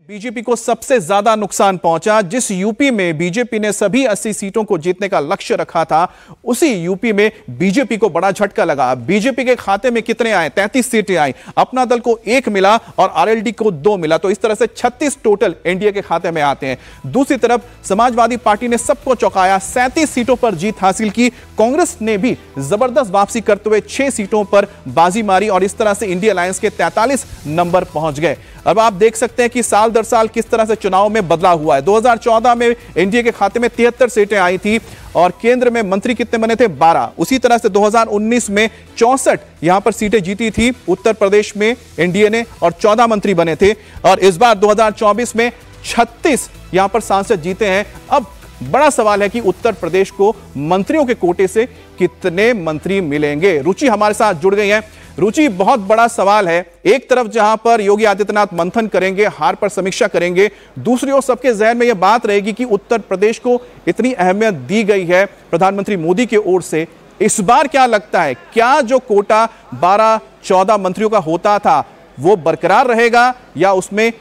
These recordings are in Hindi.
बीजेपी को सबसे ज्यादा नुकसान पहुंचा। जिस यूपी में बीजेपी ने सभी 80 सीटों को जीतने का लक्ष्य रखा था, उसी यूपी में बीजेपी को बड़ा झटका लगा। बीजेपी के खाते में कितने आए? 33 सीटें आई। अपना दल को 1 मिला और आरएलडी को 2 मिला, तो इस तरह से 36 टोटल एनडीए के खाते में आते हैं। दूसरी तरफ समाजवादी पार्टी ने सबको चौंकाया, 37 सीटों पर जीत हासिल की। कांग्रेस ने भी जबरदस्त वापसी करते हुए 6 सीटों पर बाजी मारी और इस तरह से इंडिया अलायंस के 43 नंबर पहुंच गए। अब आप देख सकते हैं कि साल दर साल किस तरह से चुनाव में बदलाव हुआ है। 2014 में एनडीए के खाते में 73 सीटें आई थी और केंद्र में मंत्री कितने बने थे? 12। उसी तरह से 2019 में 64 यहां पर सीटें जीती थी उत्तर प्रदेश में एनडीए ने और 14 मंत्री बने थे। और इस बार 2024 में 36 यहां पर सांसद जीते हैं। अब बड़ा सवाल है कि उत्तर प्रदेश को मंत्रियों के कोटे से कितने मंत्री मिलेंगे। रुचि हमारे साथ जुड़ गई है। रुचि, बहुत बड़ा सवाल है। एक तरफ जहां पर योगी आदित्यनाथ मंथन करेंगे, हार पर समीक्षा करेंगे, दूसरी ओर सबके जहन में यह बात रहेगी कि उत्तर प्रदेश को इतनी अहमियत दी गई है प्रधानमंत्री मोदी की ओर से। इस बार क्या लगता है, क्या जो कोटा 12-14 मंत्रियों का होता था वो बरकरार रहेगा या उसमें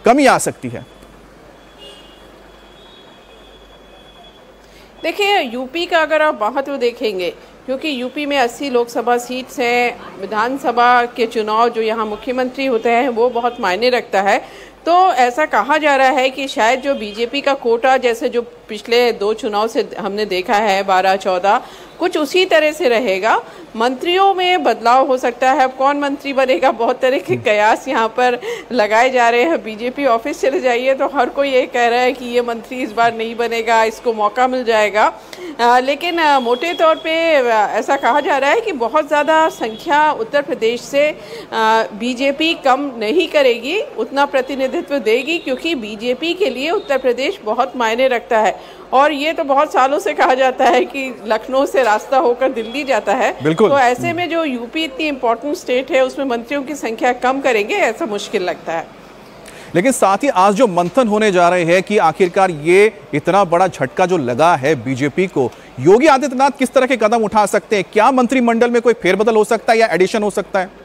कमी आ सकती है? देखिए, यूपी का अगर आप महत्व देखेंगे, क्योंकि यूपी में 80 लोकसभा सीट्स हैं, विधानसभा के चुनाव जो यहाँ मुख्यमंत्री होते हैं वो बहुत मायने रखता है। तो ऐसा कहा जा रहा है कि शायद जो बीजेपी का कोटा, जैसे जो पिछले 2 चुनाव से हमने देखा है 12-14, कुछ उसी तरह से रहेगा। मंत्रियों में बदलाव हो सकता है। अब कौन मंत्री बनेगा, बहुत तरह के कयास यहाँ पर लगाए जा रहे हैं। बीजेपी ऑफिस चले जाइए तो हर कोई ये कह रहा है कि ये मंत्री इस बार नहीं बनेगा, इसको मौका मिल जाएगा। लेकिन मोटे तौर पे ऐसा कहा जा रहा है कि बहुत ज़्यादा संख्या उत्तर प्रदेश से बीजेपी कम नहीं करेगी, उतना प्रतिनिधित्व देगी, क्योंकि बीजेपी के लिए उत्तर प्रदेश बहुत मायने रखता है। और ये तो बहुत सालों से कहा जाता है कि लखनऊ से रास्ता होकर दिल्ली जाता है। तो ऐसे में जो यूपी इतनी इंपॉर्टेंट स्टेट है, उसमें मंत्रियों की संख्या कम करेंगे, ऐसा मुश्किल लगता है। लेकिन साथ ही आज जो मंथन होने जा रहे हैं कि आखिरकार ये इतना बड़ा झटका जो लगा है बीजेपी को, योगी आदित्यनाथ किस तरह के कदम उठा सकते हैं? क्या मंत्रिमंडल में कोई फेरबदल हो सकता है या एडिशन हो सकता है?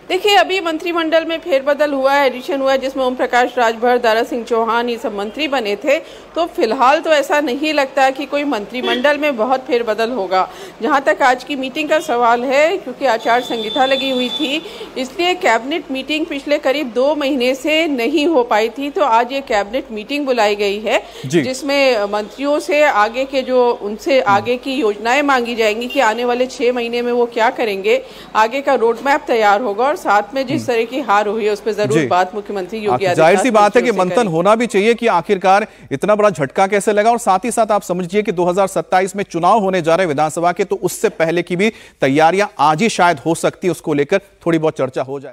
देखिए, अभी मंत्रिमंडल में फेरबदल हुआ है, एडिशन हुआ है, जिसमें ओम प्रकाश राजभर, दारा सिंह चौहान ये सब मंत्री बने थे। तो फिलहाल तो ऐसा नहीं लगता कि कोई मंत्रिमंडल में बहुत फेरबदल होगा। जहां तक आज की मीटिंग का सवाल है, क्योंकि आचार संहिता लगी हुई थी, इसलिए कैबिनेट मीटिंग पिछले करीब 2 महीने से नहीं हो पाई थी। तो आज ये कैबिनेट मीटिंग बुलाई गई है, जिसमें मंत्रियों से आगे के उनसे आगे की योजनाएं मांगी जाएंगी कि आने वाले 6 महीने में वो क्या करेंगे। आगे का रोड मैप तैयार होगा और साथ में जिस तरह की हार हुई है उस पर जरूर बात मुख्यमंत्री योगी आदित्यनाथ, जाहिर सी बात है कि मंथन होना भी चाहिए कि आखिरकार इतना बड़ा झटका कैसे लगा। और साथ ही साथ आप समझिए कि 2027 में चुनाव होने जा रहे विधानसभा के, तो उससे पहले की भी तैयारियां आज ही शायद हो सकती है, उसको लेकर थोड़ी बहुत चर्चा हो जाए।